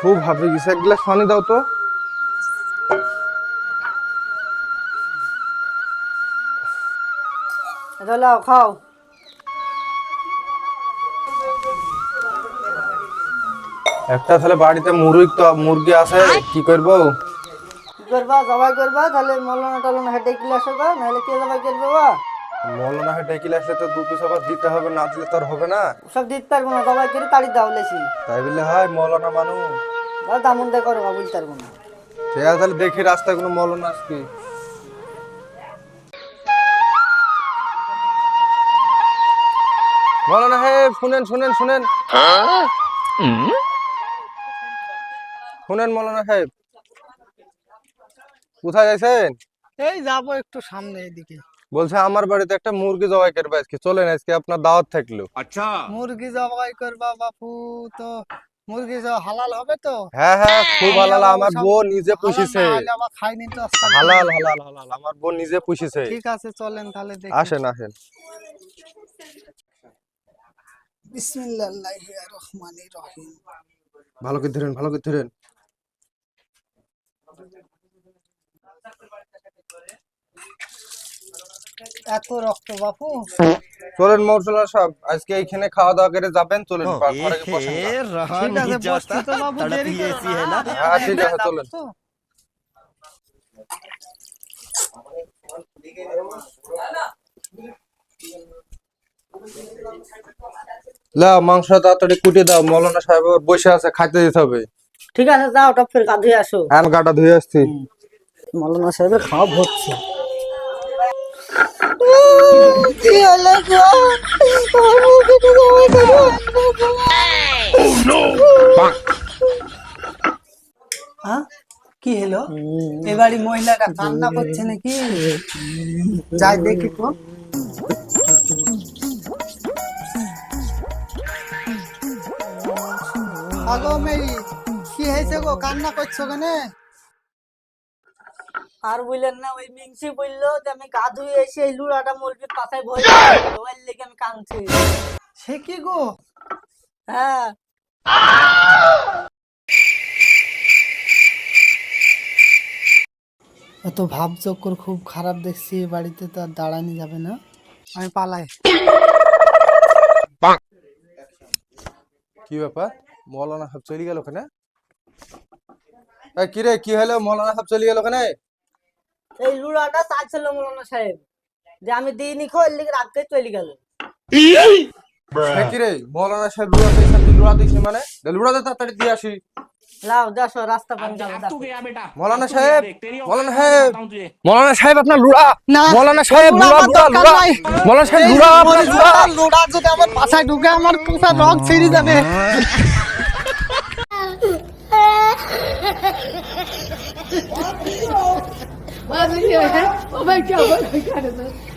খুব হাঁপে গেছে, এক গ্লাস পানি দাও তো। লাও খাও। একটা তাহলে বাড়িতে মুরগি আছে, কি করবো? কি করবা? জবাই করবা? তাহলে মলনা টলনা হেঁটে কিলে আসো গা, নাহলে কে জবাই করবে বা? মৌলানা ডেকে আসলে তো দু পিস আবার দিতে হবে, না দিলে তো আর হবে না। সব দিতে পারবো না, জবাই করে তাড়ি দাও লেছি। তাই বললে হয়? মৌলানা মানুষ। দামন দিয়ে করো, বুঝতে পারবো না। ঠিক আছে, তাহলে দেখি রাস্তায় কোনো মৌলানা আসছে। মৌলানা সাহেব শুনেন শুনেন শুনেন শুনেন, মৌলানা সাহেব কোথায় যাইছেন? এই যাবো একটু সামনে এদিকে। বলছে আমার বাড়িতে একটা মুরগি জবাই করবে আজকে, চলেন আজকে আপনার দাওয়াত থাকলো। মুরগি জবাই করবা বাপু? তো মুরগি হালাল হবে তো? হ্যাঁ হ্যাঁ, খুব হালাল, আমার সব বোন নিজে হালাল পুষিছে। না হলে আবার খাইনি তো আজকাল। হালাল হালাল হালাল, আমার বোন নিজে পুষিছে। ঠিক আছে, চলেন তাহলে দেখি। আসেন আসেন। বিসমিল্লাহির রহমানির রহিম। ভালো করে ধরেন, ভালো করে ধরেন। এত রক্ত বাপু? চলেন মৌসুমা সাহেব, আজকে এইখানে খাওয়া দাওয়া করে যাবেন, চলেন ঘরে গিয়ে বসেন গা। ঠিক আছে, বসছি তো বাবু, দেরি করো না। হ্যাঁ ঠিক আছে, চলেন। লাও মাংস তাড়াতাড়ি কুটে দাও, মৌলানা সাহেব আবার বসে আছে, খাইতে দিতে হবে। ঠিক আছে, যাও টপ ফের কাঁধে আসো। হ্যাঁ, আমি গাটা ধুয়ে আসছি। মৌলানা সাহেবের খাওয়া ভরছে। কি হলো গো? আমার মুরগিটা জবাই করো। হ্যাঁ, কি হলো? এবারে মহিলাটা কান্না করছে নাকি? যাই দেখি তো। আগো মেরি, কি হয়েছে গো? কান্না করছো কেন? আর বললেন না, ওই মিংসি বললো যে আমি গা ধুয়ে এসে এই লুড়াটা মুরগির পাশায় ভরে ওই লেগে আমি কাঁদছি। সে কি গো? হ্যাঁ। এত ভাবচক্কর খুব খারাপ দেখছি, বাড়িতে তো আর দাঁড়ানি যাবে না, আমি পালাই। কি ব্যাপার, মৌলানা সাহেব চলে গেল ওখানে? কি রে, কি হলো? মৌলানা সাহেব চলে গেল ওখানে? এই লুড়াটা চাইছিল মৌলানা সাহেব যে আমি দিইনি, খোল লিখে রাখতে চলে গেল। কি রে, মৌলানা সাহেব লুড়া দিয়েছেন, তুই লুড়া দিস মানে? লুড়া দে, তাড়াতাড়ি দিয়ে আসি। লাও যাসো, রাস্তা পান যাবো। মৌলানা সাহেব, মৌলানা সাহেব, মৌলানা সাহেব আপনার লুড়া। না, মৌলানা সাহেব লুড়া, লুড়া, লুড়া। মৌলানা সাহেব লুড়া, আপনার লুড়া। লুড়া যদি আমার পাছায় ঢুকে আমার পুরা রং ছিঁড়ে যাবে। Oh my God, what kind of